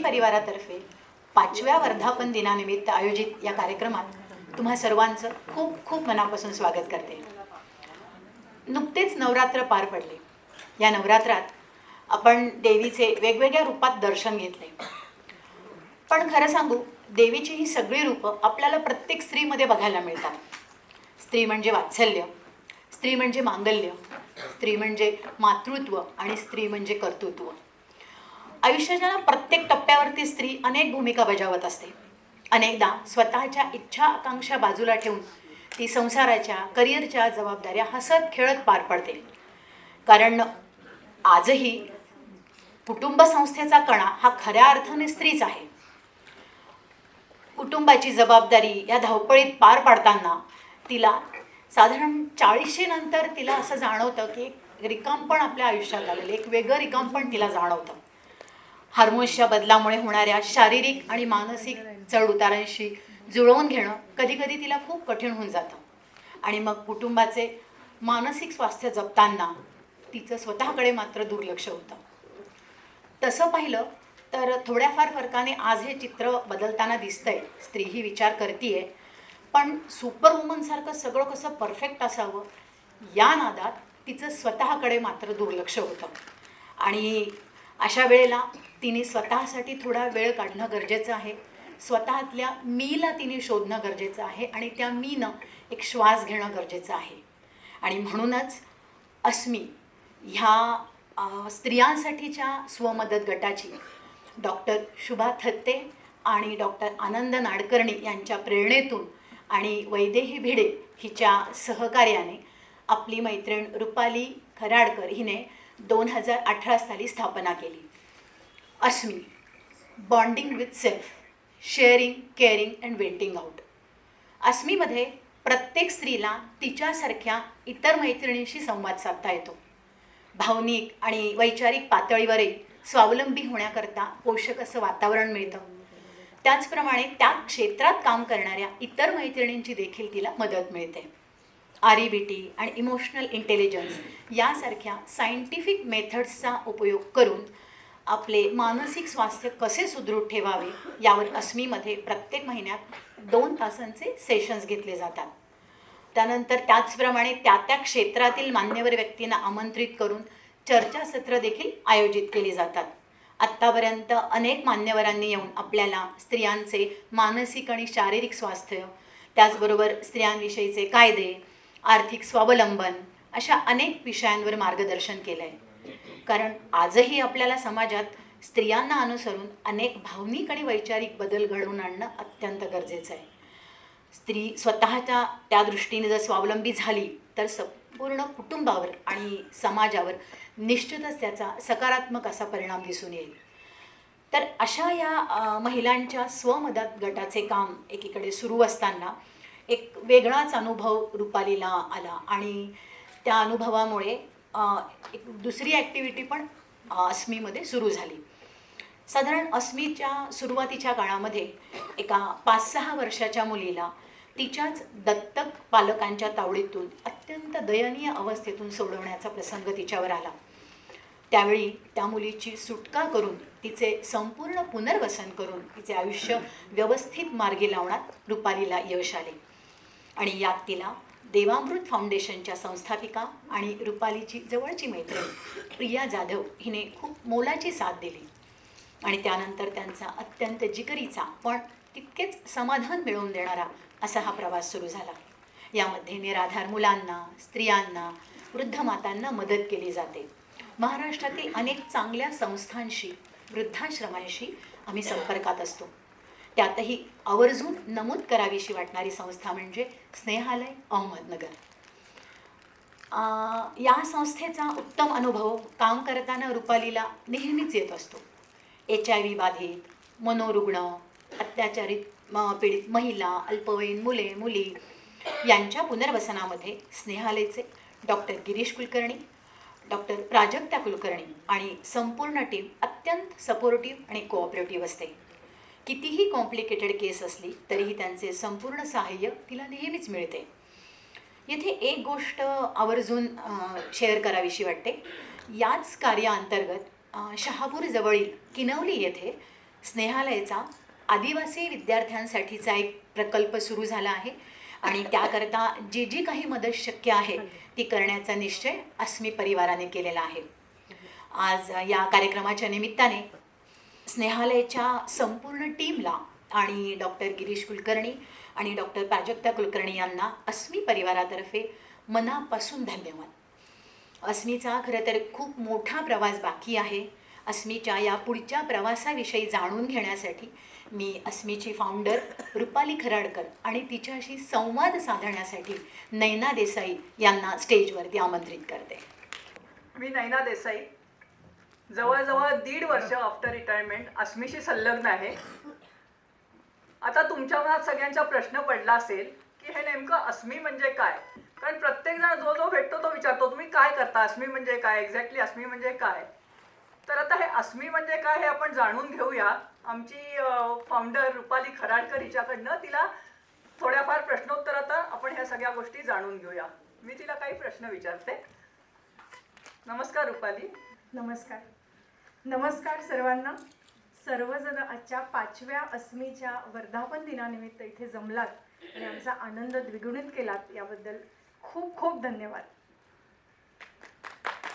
परिवारातर्फे 5व्या वर्धापन दिनानिमित्त आयोजित या कार्यक्रमात तुम्हा सर्वांचं खूप खूप मनापासून स्वागत करते. नुकतेच नवरात्र पार पडले. या नवरात्रात आपण देवीचे वेगवेगळ्या रूपात दर्शन घेतले. पण खरं सांगू, देवीची ही सगळी रूपं आपल्याला प्रत्येक स्त्रीमध्ये बघायला मिळतात. स्त्री म्हणजे वात्सल्य, स्त्री म्हणजे मांगल्य, स्त्री म्हणजे मातृत्व आणि स्त्री म्हणजे कर्तृत्व. आयुष्याच्या प्रत्येक टप्प्यावरती स्त्री अनेक भूमिका बजावत असते. अनेकदा स्वतःच्या इच्छा आकांक्षा बाजूला ठेवून ती संसाराच्या करिअरच्या जबाबदाऱ्या हसत खेळत पार पडते. कारण आजही कुटुंब संस्थेचा कणा हा खऱ्या अर्थाने स्त्रीच आहे. कुटुंबाची जबाबदारी या धावपळीत पार पाडताना तिला साधारण 40 नंतर तिला असं जाणवतं की एक रिकामपण आपल्या आयुष्यात आलेलं, एक वेगळं रिकामपण तिला जाणवतं. हार्मोन्सच्या बदलामुळे होणाऱ्या शारीरिक आणि मानसिक चढउतारांशी जुळवून घेणं कधीकधी तिला खूप कठीण होऊन जातं. आणि मग कुटुंबाचे मानसिक स्वास्थ्य जपताना तिचं स्वतःकडे मात्र दुर्लक्ष होतं. तसं पाहिलं तर थोड्याफार फरकाने आज हे चित्र बदलताना दिसतंय. स्त्रीही विचार करतीये, पण सुपरवुमनसारखं सगळं कसं परफेक्ट असावं या नादात तिचं स्वतःकडे मात्र दुर्लक्ष होतं. आणि अशा वेळेला तिने स्वतःसाठी थोडा वेळ काढणं गरजेचं आहे. स्वतःतल्या मीला तिने शोधणं गरजेचं आहे आणि त्या मीनं एक श्वास घेणं गरजेचं आहे. आणि म्हणूनच अस्मी ह्या स्त्रियांसाठीच्या स्वमदत गटाची डॉक्टर शुभा थत्ते आणि डॉक्टर आनंद नाडकर्णी यांच्या प्रेरणेतून आणि वैदेही भिडे हिच्या सहकार्याने आपली मैत्रीण रुपाली खराडकर हिने 2018 साली स्थापना केली. Asmi, bonding with self, sharing, caring and venting out. अस्मीमध्ये प्रत्येक स्त्रीला तिच्यासारख्या इतर मैत्रिणींशी संवाद साधता येतो. भावनिक आणि वैचारिक पातळीवरही स्वावलंबी होण्याकरता पोषक असं वातावरण मिळतं. त्याचप्रमाणे त्या क्षेत्रात काम करणाऱ्या इतर मैत्रिणींची देखील तिला मदत मिळते. REBT आणि इमोशनल इंटेलिजन्स यासारख्या सायंटिफिक मेथड्सचा उपयोग करून आपले मानसिक स्वास्थ्य कसे सुदृढ ठेवावे यावर अस्मीमध्ये प्रत्येक महिन्यात 2 तासांचे सेशन्स घेतले जातात. त्यानंतर त्याचप्रमाणे त्या त्या क्षेत्रातील मान्यवर व्यक्तींना आमंत्रित करून चर्चासत्र देखील आयोजित केली जातात. आत्तापर्यंत अनेक मान्यवरांनी येऊन आपल्याला स्त्रियांचे मानसिक आणि शारीरिक स्वास्थ्य, त्याचबरोबर स्त्रियांविषयीचे कायदे, आर्थिक स्वावलंबन अशा अनेक विषयांवर मार्गदर्शन केलं आहे. कारण आजही आपल्याला समाजात स्त्रियांना अनुसरून अनेक भावनिक आणि वैचारिक बदल घडवून आणणं अत्यंत गरजेचं आहे. स्त्री स्वतःच्या त्या दृष्टीने जर स्वावलंबी झाली तर संपूर्ण कुटुंबावर आणि समाजावर निश्चितच त्याचा सकारात्मक असा परिणाम दिसून येईल. तर अशा या महिलांच्या स्वमदत गटाचे काम एकीकडे सुरू असताना एक वेगळाच अनुभव रुपालीला आला आणि त्या अनुभवामुळे एक दुसरी ॲक्टिव्हिटी पण अस्मीमध्ये सुरू झाली. साधारण अस्मीच्या सुरुवातीच्या काळामध्ये एका 5-6 वर्षाच्या मुलीला तिच्याच दत्तक पालकांच्या तावडीतून अत्यंत दयनीय अवस्थेतून सोडवण्याचा प्रसंग तिच्यावर आला. त्यावेळी त्या मुलीची सुटका करून तिचे संपूर्ण पुनर्वसन करून तिचे आयुष्य व्यवस्थित मार्गी लावण्यात रुपालीला यश आले. आणि यात तिला देवामृत फाउंडेशनच्या संस्थापिका आणि रुपालीची जवळची मैत्रीण प्रिया जाधव हिने खूप मोलाची साथ दिली. आणि त्यानंतर त्यांचा अत्यंत जिकरीचा पण तितकेच समाधान मिळवून देणारा असा हा प्रवास सुरू झाला. यामध्ये निराधार मुलांना, स्त्रियांना, वृद्ध मातांना मदत केली जाते. महाराष्ट्रातील अनेक चांगल्या संस्थांशी, वृद्धाश्रमांशी आम्ही संपर्कात असतो. त्यातही आवर्जून नमूद करावीशी वाटणारी संस्था म्हणजे स्नेहालय अहमदनगर. या संस्थेचा उत्तम अनुभव काम करताना रुपालीला नेहमीच येत असतो. HIV बाधित, मनोरुग्ण, अत्याचारित पीडित महिला, अल्पवयीन मुले मुली यांच्या पुनर्वसनामध्ये स्नेहालयचे डॉक्टर गिरीश कुलकर्णी, डॉक्टर प्राजक्ता कुलकर्णी आणि संपूर्ण टीम अत्यंत सपोर्टिव्ह आणि कोऑपरेटिव्ह असते. कितीही कॉम्प्लिकेटेड केस असली तरीही त्यांचे संपूर्ण सहाय्य तिला नेहमीच मिळते. येथे एक गोष्ट आवर्जून शेअर करावीशी वाटते. याच कार्याअंतर्गत शहापूरजवळील किनवली येथे स्नेहालयाचा आदिवासी विद्यार्थ्यांसाठीचा एक प्रकल्प सुरू झाला आहे आणि त्याकरता जी जी काही मदत शक्य आहे ती करण्याचा निश्चय अस्मी परिवाराने केलेला आहे. आज या कार्यक्रमाच्या निमित्ताने स्नेहालयाच्या संपूर्ण टीमला आणि डॉक्टर गिरीश कुलकर्णी आणि डॉक्टर प्राजक्ता कुलकर्णी यांना अस्मी परिवारातर्फे मनापासून धन्यवाद. अस्मीचा खरं तर खूप मोठा प्रवास बाकी आहे. अस्मीच्या या पुढच्या प्रवासाविषयी जाणून घेण्यासाठी मी अस्मीची फाउंडर रुपाली खराडकर आणि तिच्याशी संवाद साधण्यासाठी नैना देसाई यांना स्टेजवरती आमंत्रित करते. मी नैना देसाई, जवळजवळ 1.5 वर्ष आफ्टर रिटायरमेंट अस्मीशी संलग्न आहे. आता तुमच्या मनात सगळ्यांचा प्रश्न पडला असेल की हे नेमकं अस्मी म्हणजे काय, कारण प्रत्येक जण जो जो भेटतो तो विचारतो तुम्ही काय करता, अस्मी म्हणजे काय, एक्झॅक्टली अस्मी म्हणजे काय. तर आता हे अस्मी म्हणजे काय हे आपण जाणून घेऊया. आमची फाउंडर रुपाली खराडकर हिच्याकडनं तिला थोड्याफार प्रश्नोत्तरात आपण ह्या सगळ्या गोष्टी जाणून घेऊया. मी तिला काही प्रश्न विचारते. नमस्कार रुपाली. नमस्कार. नमस्कार सर्वांना. सर्वजण आजच्या 5व्या अस्मीच्या वर्धापन दिनानिमित्त इथे जमलात आणि आमचा आनंद द्विगुणित केलात याबद्दल खूप खूप धन्यवाद.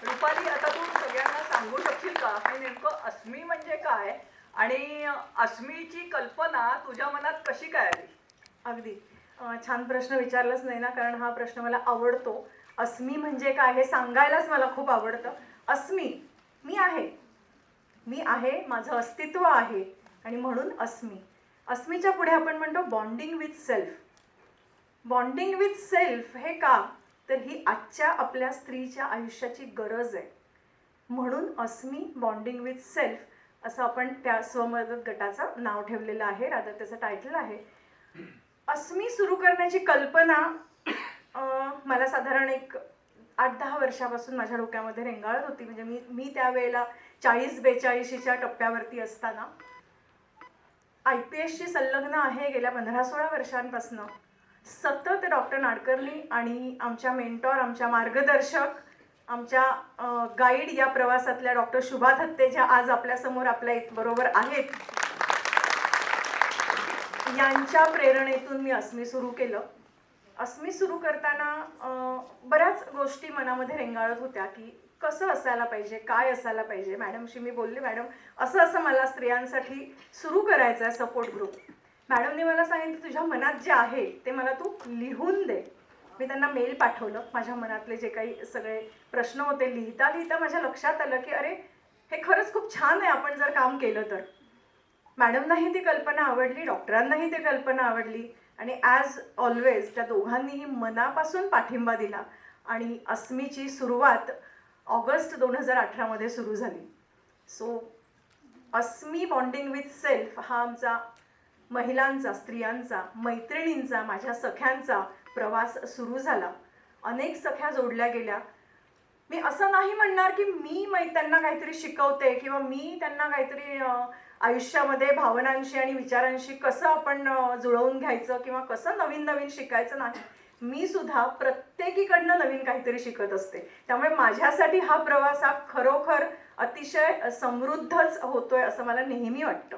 रुपाली, आता तू सगळ्यांना सांगू शकशील का हे नेमकं अस्मी म्हणजे काय आणि अस्मीची कल्पना तुझ्या मनात कशी काय आली? अगदी छान प्रश्न विचारलाच नाही ना, कारण हा प्रश्न मला आवडतो. अस्मी म्हणजे काय हे सांगायलाच मला खूप आवडतं. अस्मी, मी आहे, माझं अस्तित्व आहे आणि म्हणून अस्मी. अस्मीच्या पुढे आपण म्हणतो bonding with self. Bonding with self हे का, तर ही आजच्या आपल्या स्त्रीच्या आयुष्याची गरज आहे. म्हणून अस्मी बॉन्डिंग विथ सेल्फ असं आपण त्या स्वमदत गटाचं नाव ठेवलेलं आहे, रादर त्याचं टायटल आहे. अस्मी सुरू करण्याची कल्पना मला साधारण एक 8-10 वर्षापासून माझ्या डोक्यामध्ये रेंगाळत होती. म्हणजे मी त्यावेळेला 40-42च्या टप्प्यावरती असताना IPSशी संलग्न आहे गेल्या 15-16 वर्षांपासून. सतत डॉक्टर नाडकर्णी आणि आमच्या मेंटॉर, आमच्या मार्गदर्शक, आमच्या गाईड या प्रवासातल्या डॉक्टर शुभा थत्ते, ज्या आज आपल्यासमोर आपल्या बरोबर आहेत, यांच्या प्रेरणेतून मी अस्मी सुरू केलं. अस्मी सुरू करताना बऱ्याच गोष्टी मनामध्ये रेंगाळत होत्या की कसं असायला पाहिजे, काय असायला पाहिजे. मॅडमशी मी बोलले, मॅडम असं मला स्त्रियांसाठी सुरू करायचं आहे सपोर्ट ग्रुप. मॅडमने मला सांगितलं तुझ्या मनात जे आहे ते मला तू लिहून दे. मी त्यांना मेल पाठवलं. माझ्या मनातले जे काही सगळे प्रश्न होते लिहिता लिहिता माझ्या लक्षात आलं की अरे हे खरंच खूप छान आहे आपण जर काम केलं तर. मॅडमनाही ती कल्पना आवडली, डॉक्टरांनाही ती कल्पना आवडली आणि ॲज ऑलवेज त्या दोघांनीही मनापासून पाठिंबा दिला आणि अस्मीची सुरुवात ऑगस्ट 2018 सुरू झाली. So Asmi bonding with self हा आमचा महिलांचा, स्त्रियांचा, मैत्रिणींचा, माझ्या सख्यांचा प्रवास सुरू झाला. अनेक सख्या जोडल्या गेल्या. मी असं नाही म्हणणार की मी त्यांना काहीतरी शिकवते किंवा मी त्यांना काहीतरी आयुष्यामध्ये भावनांशी आणि विचारांशी कसं आपण जुळवून घ्यायचं किंवा कसं नवीन नवीन शिकायचं नाही. मी सुद्धा प्रत्येकीकडनं नवीन काहीतरी शिकत असते. त्यामुळे माझ्यासाठी हा प्रवास हा खरोखर अतिशय समृद्धच होतोय असं मला नेहमी वाटतं.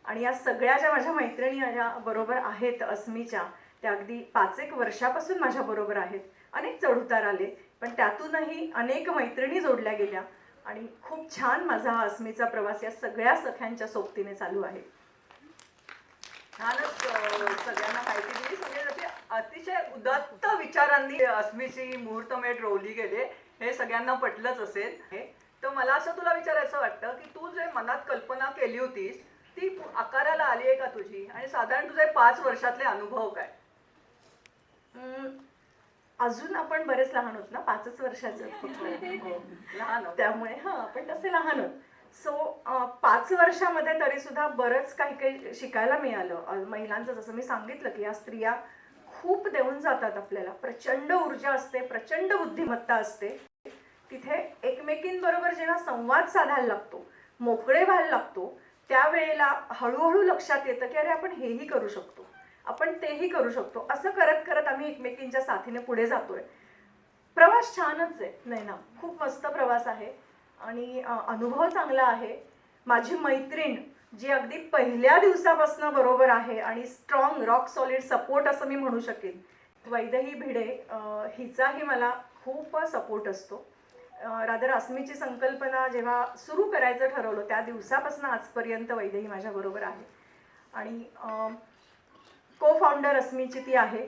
आणि या सगळ्या ज्या माझ्या मैत्रिणी माझ्या बरोबर आहेत अस्मीच्या, त्या अगदी 5-1 वर्षापासून माझ्या बरोबर आहेत. अनेक चढउतार आले पण त्यातूनही अनेक मैत्रिणी जोडल्या गेल्या आणि खूप छान माझा हा अस्मीचा प्रवास या सगळ्या सख्यांच्या सोबतीने चालू आहे. छानच सगळ्यांना माहिती दिली. सगळे अतिशय उदात्त विचारांनी अस्मीची मुहूर्तमेढ रोवली गेले हे सगळ्यांना पटलंच असेल. तर मला असं तुला विचारायचं वाटतं की तू जे मनात कल्पना केली होतीस ती आकाराला आली आहे का तुझी, आणि साधारण तुझे 5 वर्षातले अनुभव काय? अजून आपण बरेच लहान होत ना, 5च वर्षाचे आहोत फक्त. लहान आहोत. त्यामुळे आपण तसे लहान आहोत. सो 5 वर्षामध्ये तरी सुद्धा बरंच काही काही शिकायला मिळालं. महिलांचं जसं मी सांगितलं की या स्त्रिया खूप देऊन जातात आपल्याला. प्रचंड ऊर्जा असते, प्रचंड बुद्धिमत्ता असते. तिथे एकमेकींबरोबर जेव्हा संवाद साधायला लागतो, मोकळे व्हायला लागतो, त्यावेळेला हळूहळू लक्षात येतं की अरे आपण हेही करू शकतो, आपण तेही करू शकतो. असं करत करत आम्ही एकमेकींच्या साथीने पुढे जातोय. प्रवास छानच आहे, नाही ना, खूप मस्त प्रवास आहे आणि अनुभव चांगला आहे. माझी मैत्रीण जी अगदी पहिल्या दिवसापासून बरोबर आहे आणि स्ट्रॉंग रॉक सॉलिड सपोर्ट असं मी म्हणू शकेन, वैदेही भिडे, हिचाही मला खूप सपोर्ट असतो. रादर अस्मीची संकल्पना जेव्हा सुरू करायचं ठरवलं त्या दिवसापासून आजपर्यंत वैदेही माझ्याबरोबर आहे आणि को फाउंडर अस्मीची ती आहे.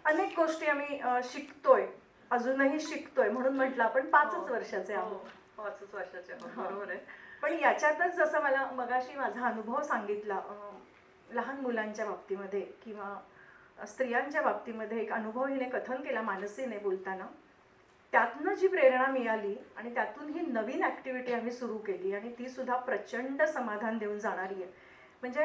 अनेक गोष्टी आम्ही शिकतोय, अजूनही शिकतोय, म्हणून म्हटलं आपण 5च वर्षाचे आहोत. 5च वर्षाचे आहोत, बरोबर आहे. पण याच्यातच जसं मला मगाशी माझा अनुभव सांगितला, लहान मुलांच्या बाबतीमध्ये किंवा स्त्रियांच्या बाबतीमध्ये एक अनुभव हिने कथन केला मानसीने बोलताना. त्यातनं जी प्रेरणा मिळाली आणि त्यातून ही नवीन ॲक्टिव्हिटी आम्ही सुरू केली आणि ती सुद्धा प्रचंड समाधान देऊन जाणारी आहे. म्हणजे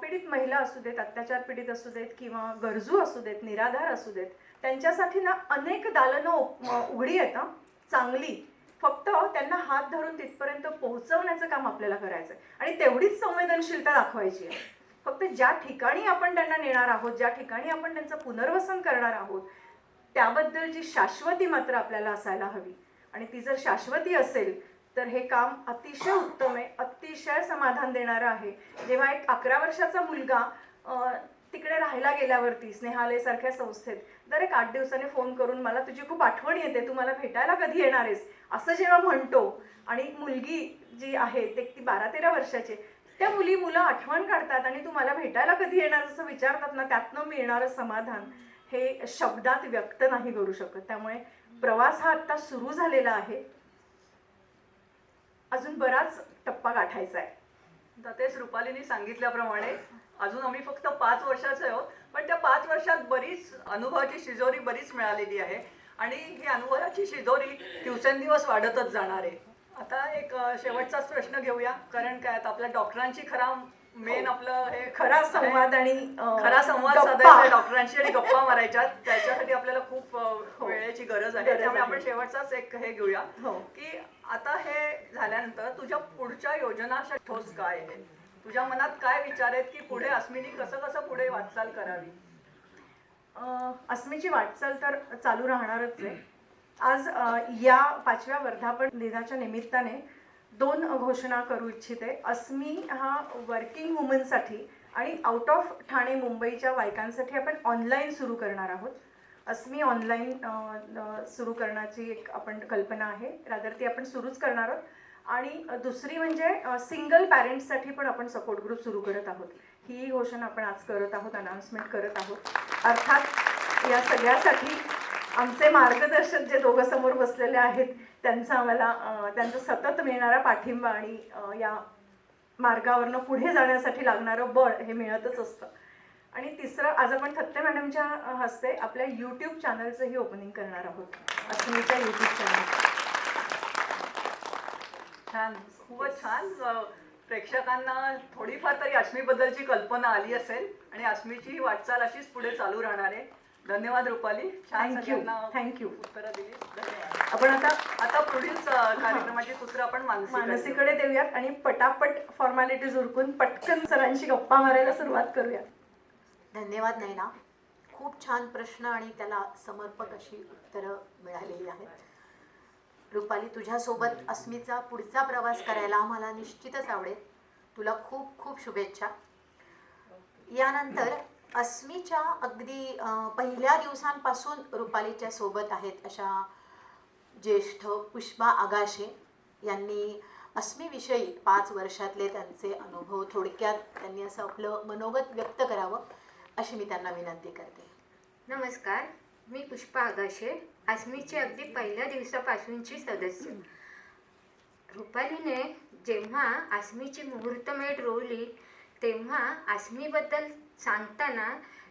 पीडित महिला असू देत, अत्याचार पीडित असू देत किंवा गरजू असू देत, निराधार असू देत, त्यांच्यासाठी ना अनेक दालनं उघडी आहेत ना चांगली. फक्त त्यांना हात धरून तिथपर्यंत पोहोचवण्याचं काम आपल्याला करायचं आहे आणि तेवढीच संवेदनशीलता दाखवायची आहे. फक्त ज्या ठिकाणी आपण त्यांना नेणार आहोत, ज्या ठिकाणी आपण त्यांचं पुनर्वसन करणार आहोत, त्याबद्दलची शाश्वती मात्र आपल्याला असायला हवी. आणि ती जर शाश्वती असेल तर हे काम अतिशय उत्तम आहे, अतिशय समाधान देणारं आहे. जेव्हा एक 11 वर्षाचा मुलगा तिकडे राहायला गेल्यावरती स्नेहालयसारख्या संस्थेत दर एक 8 दिवसांनी फोन करून मला तुझी खूप आठवण येते, तू मला भेटायला कधी येणार आहेस असं जेव्हा म्हणतो आणि मुलगी जी आहे ती 12-13 वर्षाची, त्या मुलं आठवण काढतात आणि तू मला भेटायला कधी येणार असं विचारतात ना, त्यातनं मिळणारं समाधान हे शब्दात व्यक्त नाही करू शकत. त्यामुळे प्रवास हा आत्ता सुरू झालेला आहे, अजून बराच टप्पा गाठायचा आहे. तर तेच रुपालीने सांगितल्याप्रमाणे अजून आम्ही फक्त 5 वर्षाचे आहोत, पण त्या 5 वर्षात बरीच अनुभवाची शिजोरी बरीच मिळालेली आहे आणि ही अनुभवाची शिजोरी दिवसेंदिवस वाढतच जाणार आहे. आता एक शेवटचाच प्रश्न घेऊया, कारण काय आता आपल्या डॉक्टरांची खरा मेन आपलं हे खरा संवाद आणि खरा संवाद गप्पा. साधायचा डॉक्टरांशी आणि गप्पा मारायच्या, त्याच्यासाठी आपल्याला खूप वेळेची गरज आहे. गरज त्यामुळे आहे. आपण शेवटचाच एक हे घेऊया हो. की आता हे झाल्यानंतर तुझ्या पुढच्या योजना अशा ठोस काय आहेत, तुझ्या मनात काय विचार आहेत की पुढे अस्मिनी कसं कसं पुढे वाटचाल करावी? अस्मीची वाटचाल तर चालू राहणारच आहे. आज या 5व्या वर्धापन दिनाच्या निमित्ताने 2 घोषणा करू इच्छिते. अस्मी हा वर्किंग वुमनसाठी आणि आउट ऑफ ठाणे मुंबईच्या बायकांसाठी आपण ऑनलाईन सुरू करणार आहोत. अस्मी ऑनलाईन सुरू करण्याची एक आपण कल्पना आहे, रादर ती आपण सुरूच करणार आहोत. आणि दुसरी म्हणजे सिंगल पॅरेंट्ससाठी पण आपण सपोर्ट ग्रुप सुरू करत आहोत. ही घोषणा आपण आज करत आहोत, अनाउन्समेंट करत आहोत. अर्थात या सगळ्यासाठी आमचे मार्गदर्शक जे दोघं समोर बसलेले आहेत त्यांचा आम्हाला त्यांचा सतत मिळणारा पाठिंबा आणि या मार्गावरनं पुढे जाण्यासाठी लागणारं बळ हे मिळतच असतं. आणि तिसरं, आज आपण थत्ते मॅडमच्या हस्ते आपल्या यूट्यूब चॅनलचंही ओपनिंग करणार आहोत, अस्मीच्या यूट्यूब चॅनल. छान, खूपच छान. प्रेक्षकांना थोडीफार तरी अस्मीबद्दलची कल्पना आली असेल आणि अस्मीची वाटचाल अशीच पुढे चालू राहणार आहे. धन्यवाद रुपाली, छान थँक्यू. उत्तरं दिली. धन्यवाद. आपण आता पुढील कार्यक्रमाची सूत्र आपण मानसीकडे देऊयात आणि पटापट फॉर्मॅलिटीज उरकून पटकन सरांशी गप्पा मारायला सुरुवात करूया. धन्यवाद नैना, खूप छान प्रश्न आणि त्याला समर्पक अशी उत्तरं मिळालेली आहेत. रुपाली, तुझ्यासोबत अस्मीचा पुढचा प्रवास करायला आम्हाला निश्चितच आवडेल. तुला खूप खूप शुभेच्छा. यानंतर अस्मीच्या अगदी पहिल्या दिवसांपासून रुपालीच्या सोबत आहेत अशा ज्येष्ठ पुष्पा आगाशे यांनी अस्मीविषयी 5 वर्षातले त्यांचे अनुभव थोडक्यात त्यांनी असं आपलं मनोगत व्यक्त करावं अशी मी त्यांना विनंती करते. नमस्कार, मी पुष्पा आगाशे, अस्मीची अगदी पहिल्या दिवसापासूनची सदस्य. रुपालीने जेव्हा अस्मीची मुहूर्तमेढ रोवली तेव्हा अस्मीबद्दल सांगताना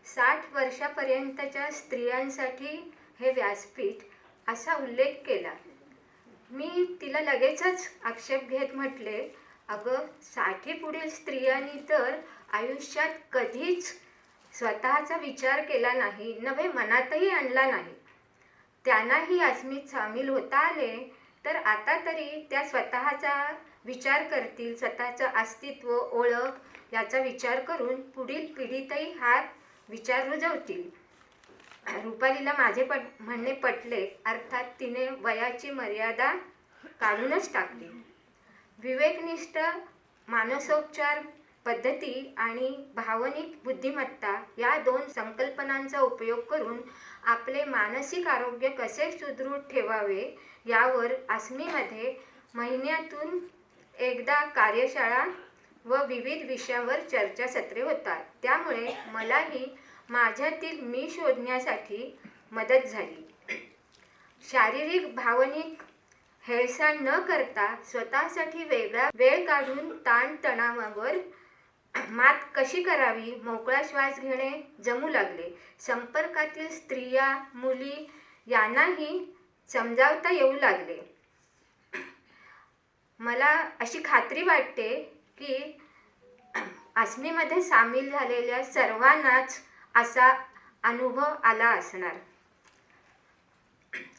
60 वर्षापर्यंतच्या स्त्रियांसाठी हे व्यासपीठ असा उल्लेख केला. मी तिला लगेचच आक्षेप घेत म्हटले, अगं 60 पुढील स्त्रियांनी तर आयुष्यात कधीच स्वतःचा विचार केला नाही, नव्हे मनातही आणला नाही. त्यांनाही आस्मीत सामील होता आले तर आता तरी त्या स्वतःचा विचार करतील, स्वतःचं अस्तित्व, ओळख याचा विचार करून पुढील पिढीतही हा विचार रुजवतील. रुपालीला माझे म्हणणे पटले. अर्थात तिने वयाची मर्यादा काढूनच टाकली. विवेकनिष्ठ मानसोपचार पद्धती आणि भावनिक बुद्धिमत्ता या 2 संकल्पनांचा उपयोग करून आपले मानसिक आरोग्य कसे सुदृढ ठेवावे यावर आस्मीमध्ये महिन्यातून एकदा कार्यशाळा व विविध विषयावर चर्चासत्रे होतात. त्यामुळे मलाही माझ्यातील मी शोधण्यासाठी मदत झाली. शारीरिक भावनिक हेळसांड न करता स्वतःसाठी वेगळा वेळ काढून ताणतणावावर मात कशी करावी, मोकळा श्वास घेणे जमू लागले. संपर्कातील स्त्रिया, मुली यांनाही समजावता येऊ लागले. मला अशी खात्री वाटते की आस्मीमध्ये सामील झालेल्या सर्वांनाच असा अनुभव आला असणार.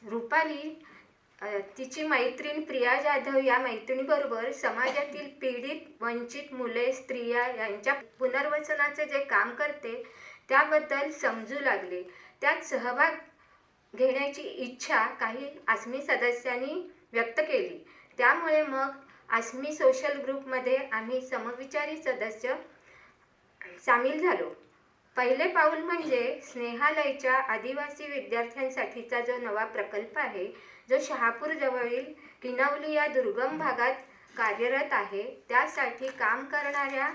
रुपाली तिची मैत्रीण प्रिया जाधव या मैत्रिणीबरोबर समाजातील पीडित, वंचित मुले, स्त्रिया यांच्या पुनर्वसनाचे जे काम करते त्याबद्दल समजू लागले. त्यात सहभाग घेण्याची इच्छा काही आस्मी सदस्यांनी व्यक्त केली. त्यामुळे मग आस्मी सोशल ग्रुपमध्ये आम्ही समविचारी सदस्य सामील झालो. पहिले पाऊल म्हणजे स्नेहालयच्या आदिवासी विद्यार्थ्यांसाठीचा जो नवा प्रकल्प आहे, जो शहापूर जवळील किनवली या दुर्गम भागात कार्यरत आहे. त्यासाठी काम करणाऱ्या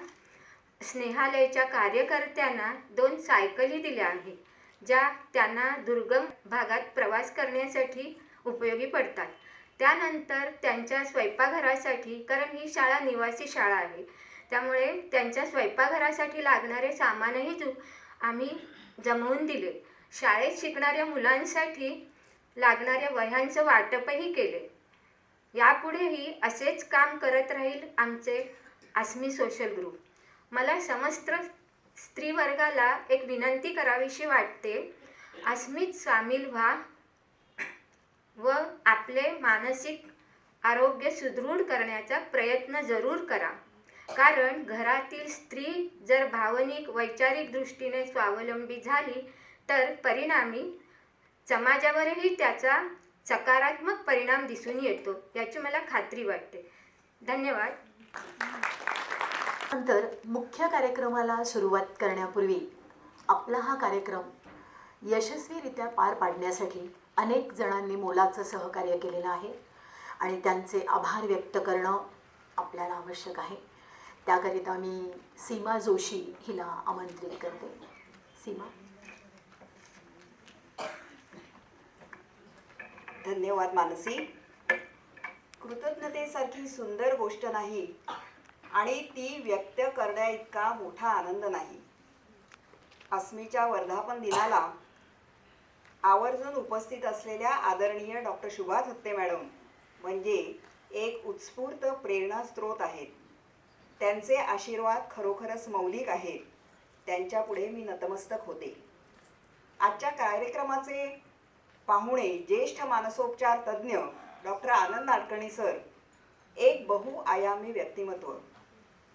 स्नेहालयच्या कार्यकर्त्यांना 2 सायकली दिल्या आहेत, ज्या त्यांना दुर्गम भागात प्रवास करण्यासाठी उपयोगी पडतात. त्यानंतर त्यांच्या स्वयंपाकघरासाठी, कारण ही शाळा निवासी शाळा आहे, त्यामुळे त्यांच्या स्वयंपाकघरासाठी लागणारे सामानही आम्ही जमवून दिले. शाळेत शिकणाऱ्या मुलांसाठी लागणाऱ्या वह्यांचं वाटपही केले. यापुढेही असेच काम करत राहील आमचे आस्मी सोशल ग्रुप. मला समस्त स्त्रीवर्गाला एक विनंती करावीशी वाटते. आस्मीत सामील व्हा व आपले मानसिक आरोग्य सुदृढ करण्याचा प्रयत्न जरूर करा. कारण घरातील स्त्री जर भावनिक, वैचारिक दृष्टीने स्वावलंबी झाली तर परिणामी समाजावरही त्याचा सकारात्मक परिणाम दिसून येतो, याची मला खात्री वाटते. धन्यवाद. नंतर मुख्य कार्यक्रमाला सुरुवात करण्यापूर्वी आपला हा कार्यक्रम यशस्वीरित्या पार पाडण्यासाठी अनेक जणांनी मोलाचं सहकार्य केलेलं आहे आणि त्यांचे आभार व्यक्त करणं आपल्याला आवश्यक आहे. त्याकरिता मी सीमा जोशी हिला आमंत्रित करते. सीमा. धन्यवाद मानसी. कृतज्ञतेसारखी सुंदर गोष्ट नाही आणि ती व्यक्त करण्या इतका मोठा आनंद नाही. आस्मीच्या वर्धापन दिनाला आवर्जून उपस्थित असलेल्या आदरणीय डॉक्टर शुभा थत्ते मॅडम म्हणजे एक उत्स्फूर्त प्रेरणास्रोत आहेत. त्यांचे आशीर्वाद खरोखरच मौलिक आहेत. त्यांच्यापुढे मी नतमस्तक होते. आजच्या कार्यक्रमाचे पाहुणे ज्येष्ठ मानसोपचार तज्ज्ञ डॉक्टर आनंद नाडकर्णी सर एक बहुआयामी व्यक्तिमत्व.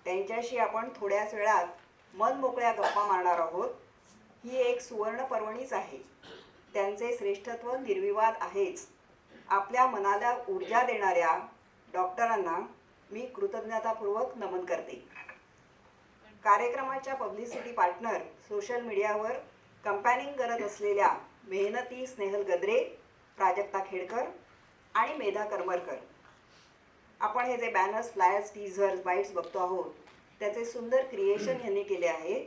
त्यांच्याशी आपण थोड्याच वेळात मन मोकळ्या गप्पा मारणार आहोत. ही एक सुवर्ण पर्वणीच आहे. त्यांचे श्रेष्ठत्व निर्विवाद आहेच. आपल्या मनाला ऊर्जा देणाऱ्या डॉक्टरांना मी कृतज्ञतापूर्वक नमन करते. कार्यक्रमाच्या पब्लिसिटी पार्टनर, सोशल मीडियावर कंपॅनिंग करत असलेल्या मेहनती स्नेहल गद्रे, प्राजक्ता खेडकर आणि मेधा करमरकर. आपण हे जे बॅनर्स, फ्लायर्स, टीझर्स, बाईट्स बघतो आहोत त्याचे सुंदर क्रिएशन यांनी केले आहे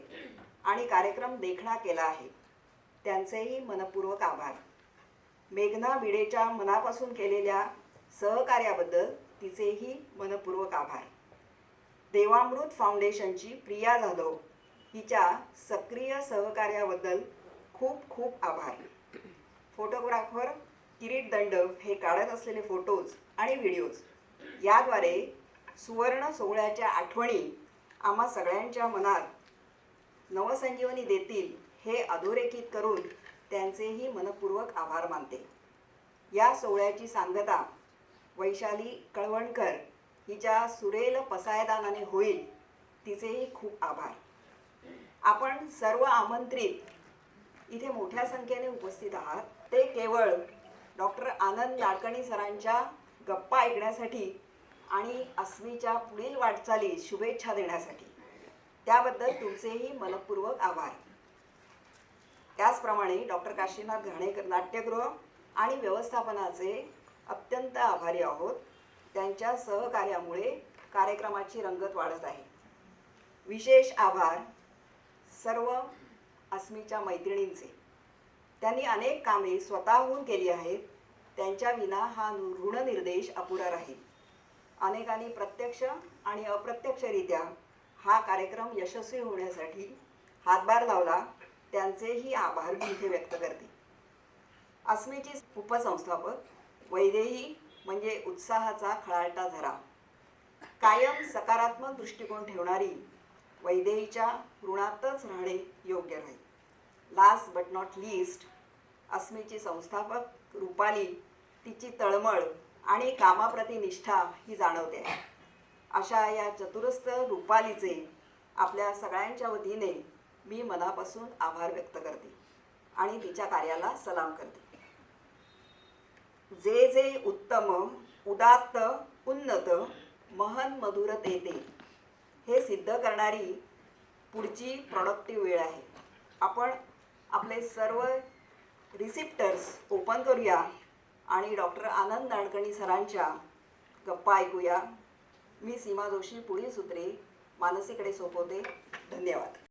आणि कार्यक्रम देखणा केला आहे. त्यांचेही मनपूर्वक आभार. मेघना भिडेच्या मनापासून केलेल्या सहकार्याबद्दल तिचेही मनपूर्वक आभार. देवामृत फाउंडेशनची प्रिया जाधव हिच्या सक्रिय सहकार्याबद्दल खूप खूप आभार. फोटोग्राफर किरीट दंड हे काढत असलेले फोटोज आणि व्हिडिओज याद्वारे सुवर्ण सोहळ्याच्या आठवणी आम्हा सगळ्यांच्या मनात नवसंजीवनी देतील हे अधोरेखित करून त्यांचेही मनपूर्वक आभार मानते. या सोहळ्याची सांगता वैशाली कळवणकर हिच्या सुरेल पसायदानाने होईल, तिचेही खूप आभार. आपण सर्व आमंत्रित इथे मोठ्या संख्येने उपस्थित आहात ते केवळ डॉक्टर आनंद नाडकर्णी सरांच्या गप्पा ऐकण्यासाठी आणि अस्मीच्या पुढील वाटचालीत शुभेच्छा देण्यासाठी. त्याबद्दल तुमचेही मनपूर्वक आभार. त्याचप्रमाणे डॉक्टर काशीनाथ घाणेकर नाट्यगृह आणि व्यवस्थापनाचे अत्यंत आभारी आहोत. त्यांच्या सहकार्यामुळे कार्यक्रमाची रंगत वाढत आहे. विशेष आभार सर्व अस्मीच्या मैत्रिणींचे. त्यांनी अनेक कामे स्वतःहून केली आहेत. त्यांच्या विना हा ऋणनिर्देश अपुरा राहील. अनेकांनी प्रत्यक्ष आणि अप्रत्यक्षरित्या हा कार्यक्रम यशस्वी होण्यासाठी हातभार लावला. त्यांचेही आभार मी इथे व्यक्त करते. अस्मीची उपसंस्थापक वैदेही म्हणजे उत्साहाचा खळाळता झरा. कायम सकारात्मक दृष्टिकोन ठेवणारी वैदेहीच्या ऋणातच राहणे योग्य राहील. लास्ट बट नॉट लीस्ट अस्मीची संस्थापक रुपाली, तिची तळमळ आणि कामाप्रती निष्ठा ही जाणवते आहे. अशा या चतुरस्र रुपालीचे आपल्या सगळ्यांच्या वतीने मी मनापासून आभार व्यक्त करते आणि तिच्या कार्याला सलाम करते. जे जे उत्तम उदात्त उन्नत महन मधुर तेते हे सिद्ध करणारी पुढची प्रॉडक्टिव्ह वेळ आहे. आपण आपले सर्व रिसिप्टर्स ओपन करूया आणि डॉक्टर आनंद नाडकर्णी सरांच्या गप्पा ऐकूया. मी सीमा जोशी पुढील सूत्रे मानसीकडे सोपवते. धन्यवाद.